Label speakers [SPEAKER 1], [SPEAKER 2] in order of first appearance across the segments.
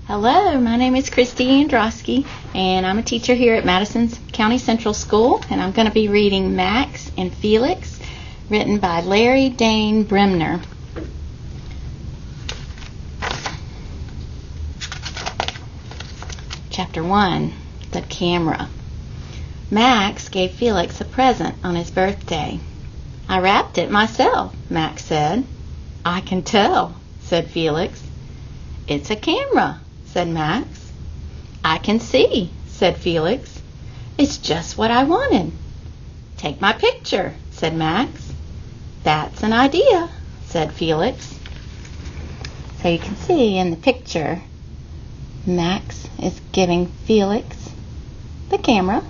[SPEAKER 1] Hello, my name is Christy Androski, and I'm a teacher here at Madison County Central School, and I'm going to be reading Max and Felix, written by Larry Dane Brimner. Chapter 1, The Camera. Max gave Felix a present on his birthday. I wrapped it myself, Max said. I can tell, said Felix. It's a camera, said Max. I can see, said Felix. It's just what I wanted. Take my picture, said Max. That's an idea, said Felix. So you can see in the picture, Max is giving Felix the camera,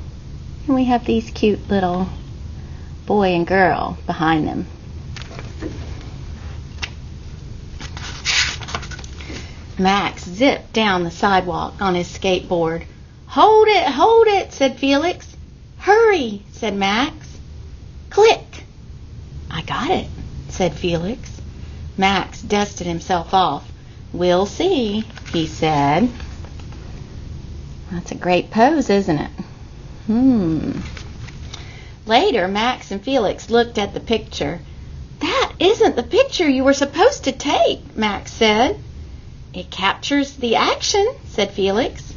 [SPEAKER 1] and we have these cute little boy and girl behind them. Max zipped down the sidewalk on his skateboard. Hold it, said Felix. Hurry, said Max. Click. I got it, said Felix. Max dusted himself off. We'll see, he said. That's a great pose, isn't it? Later, Max and Felix looked at the picture. That isn't the picture you were supposed to take, Max said. It captures the action, said Felix.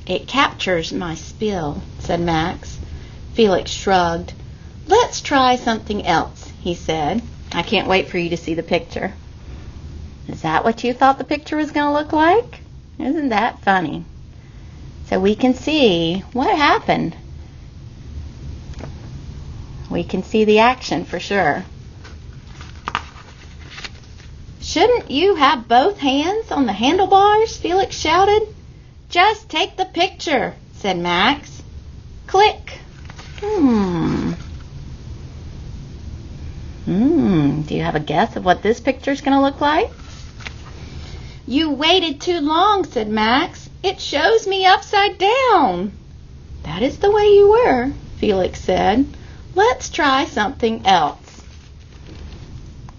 [SPEAKER 1] It captures my spill, said Max. Felix shrugged. Let's try something else, he said. I can't wait for you to see the picture. Is that what you thought the picture was going to look like? Isn't that funny? So we can see what happened. We can see the action for sure. Shouldn't you have both hands on the handlebars? Felix shouted. Just take the picture, said Max. Click. Do you have a guess of what this picture's going to look like? You waited too long, said Max. It shows me upside down. That is the way you were, Felix said. Let's try something else.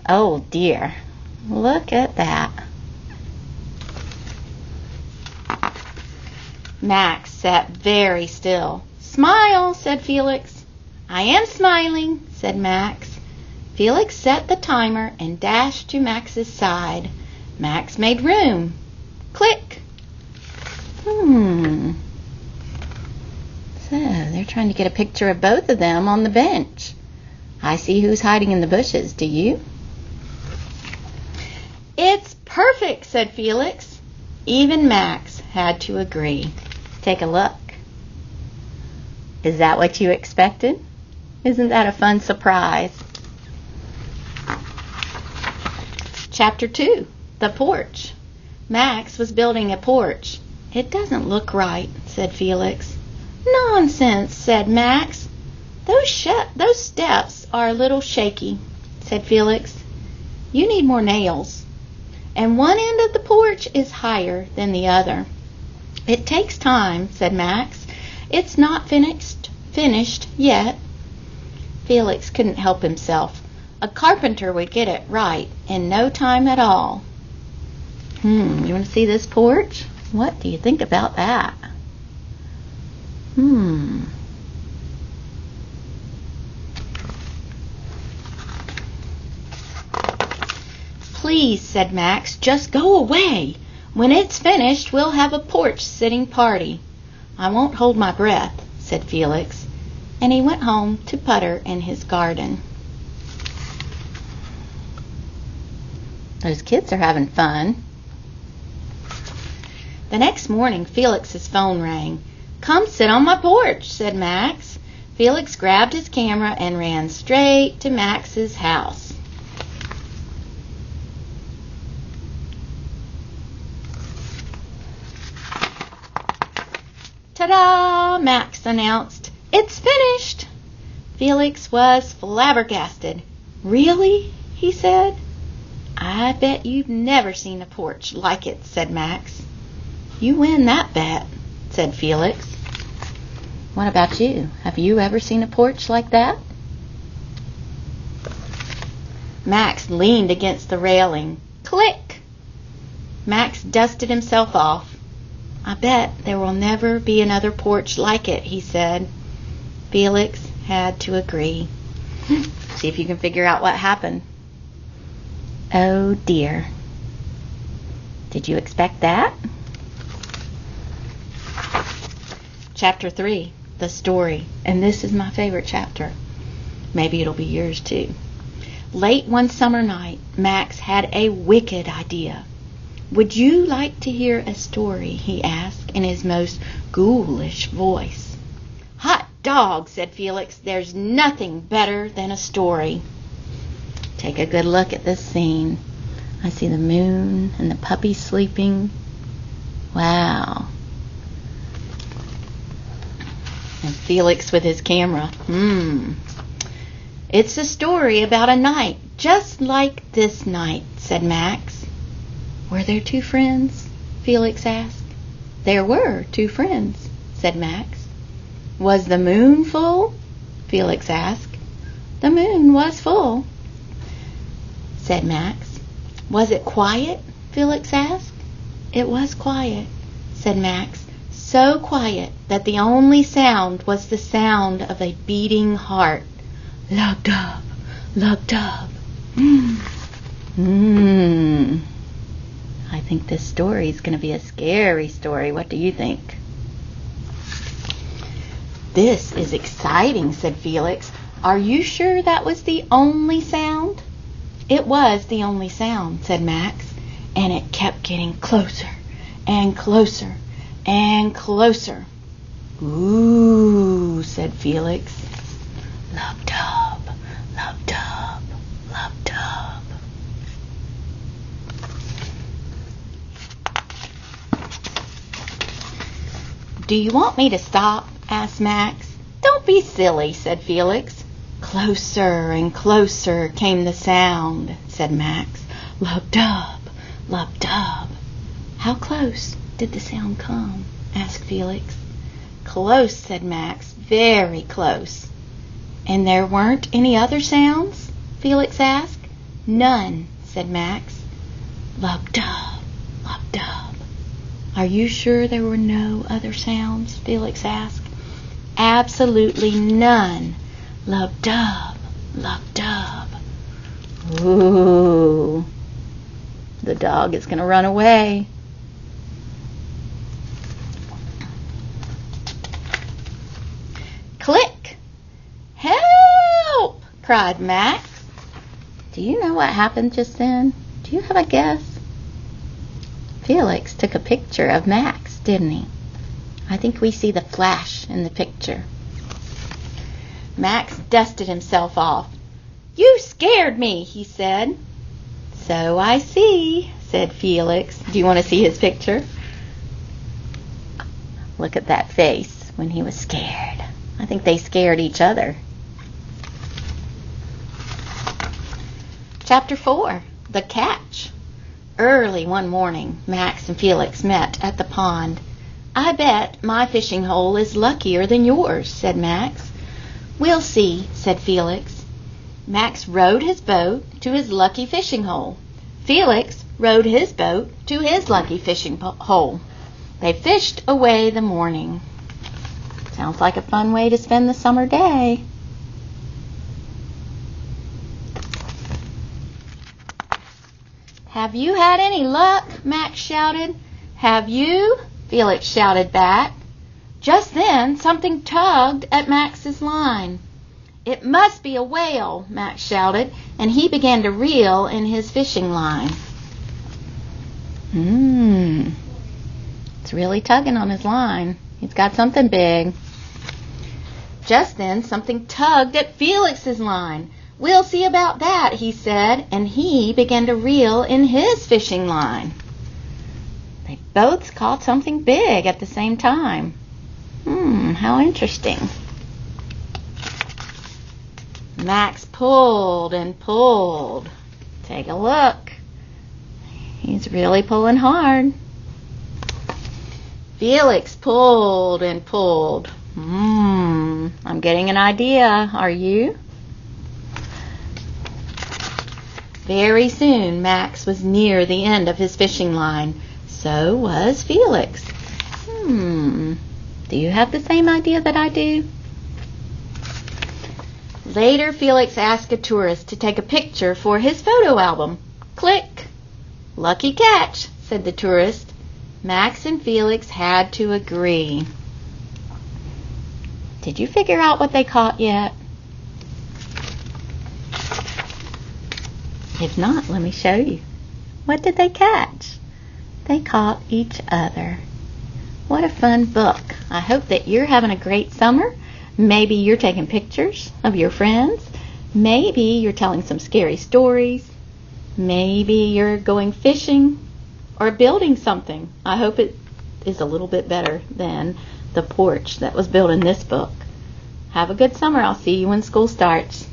[SPEAKER 1] Oh dear. Look at that. Max sat very still. Smile, said Felix. I am smiling, said Max. Felix set the timer and dashed to Max's side. Max made room. Click. So they're trying to get a picture of both of them on the bench. I see who's hiding in the bushes. Do you? It's perfect, said Felix. Even Max had to agree. Take a look. Is that what you expected? Isn't that a fun surprise? Chapter 2, The Porch. Max was building a porch. It doesn't look right, said Felix. Nonsense, said Max. Those steps are a little shaky, said Felix. You need more nails. And one end of the porch is higher than the other. It takes time, said Max. It's not finished yet. Felix couldn't help himself. A carpenter would get it right in no time at all. You want to see this porch? What do you think about that? Please, said Max, just go away. When it's finished, we'll have a porch sitting party. I won't hold my breath, said Felix, and he went home to putter in his garden. Those kids are having fun. The next morning, Felix's phone rang. Come sit on my porch, said Max. Felix grabbed his camera and ran straight to Max's house. Ta-da! Max announced. It's finished! Felix was flabbergasted. Really? He said. I bet you've never seen a porch like it, said Max. You win that bet, said Felix. What about you? Have you ever seen a porch like that? Max leaned against the railing. Click! Max dusted himself off. I bet there will never be another porch like it, he said. Felix had to agree. See if you can figure out what happened. Oh dear. Did you expect that? Chapter 3, the story. And this is my favorite chapter. Maybe it'll be yours too. Late one summer night, Max had a wicked idea. Would you like to hear a story? He asked in his most ghoulish voice. Hot dog, said Felix. There's nothing better than a story. Take a good look at this scene. I see the moon and the puppy sleeping. Wow. And Felix with his camera. It's a story about a night just like this night, said Max. Were there two friends? Felix asked. There were two friends, said Max. Was the moon full? Felix asked. The moon was full, said Max. Was it quiet? Felix asked. It was quiet, said Max. So quiet that the only sound was the sound of a beating heart. Lub-dub, lub-dub. I think this story is going to be a scary story. What do you think? This is exciting, said Felix. Are you sure that was the only sound? It was the only sound, said Max, and it kept getting closer and closer and closer. Ooh, said Felix. Lub-dub, lub-dub, lub-dub. Do you want me to stop? Asked Max. Don't be silly, said Felix. Closer and closer came the sound, said Max. Lub-dub, lub-dub. How close did the sound come? Asked Felix. Close, said Max. Very close. And there weren't any other sounds? Felix asked. None, said Max. Lub-dub, lub-dub. Are you sure there were no other sounds? Felix asked. Absolutely none. Lub-dub, lub-dub. Ooh. The dog is going to run away. Click! Help! Cried Max. Do you know what happened just then? Do you have a guess? Felix took a picture of Max, didn't he? I think we see the flash in the picture. Max dusted himself off. You scared me, he said. So I see, said Felix. Do you want to see his picture? Look at that face when he was scared. I think they scared each other. Chapter 4, The Catch. Early one morning, Max and Felix met at the pond. I bet my fishing hole is luckier than yours, said Max. We'll see, said Felix. Max rowed his boat to his lucky fishing hole. Felix rowed his boat to his lucky fishing hole. They fished away the morning. Sounds like a fun way to spend the summer day. Have you had any luck? Max shouted. Have you? Felix shouted back. Just then, something tugged at Max's line. It must be a whale, Max shouted, and he began to reel in his fishing line. It's really tugging on his line. He's got something big. Just then, something tugged at Felix's line. We'll see about that, he said, and he began to reel in his fishing line. They both caught something big at the same time. How interesting. Max pulled and pulled. Take a look. He's really pulling hard. Felix pulled and pulled. I'm getting an idea. Are you? Very soon, Max was near the end of his fishing line. So was Felix. Do you have the same idea that I do? Later, Felix asked a tourist to take a picture for his photo album. Click. Lucky catch, said the tourist. Max and Felix had to agree. Did you figure out what they caught yet? If not, let me show you. What did they catch? They caught each other. What a fun book. I hope that you're having a great summer. Maybe you're taking pictures of your friends. Maybe you're telling some scary stories. Maybe you're going fishing or building something. I hope it is a little bit better than the porch that was built in this book. Have a good summer. I'll see you when school starts.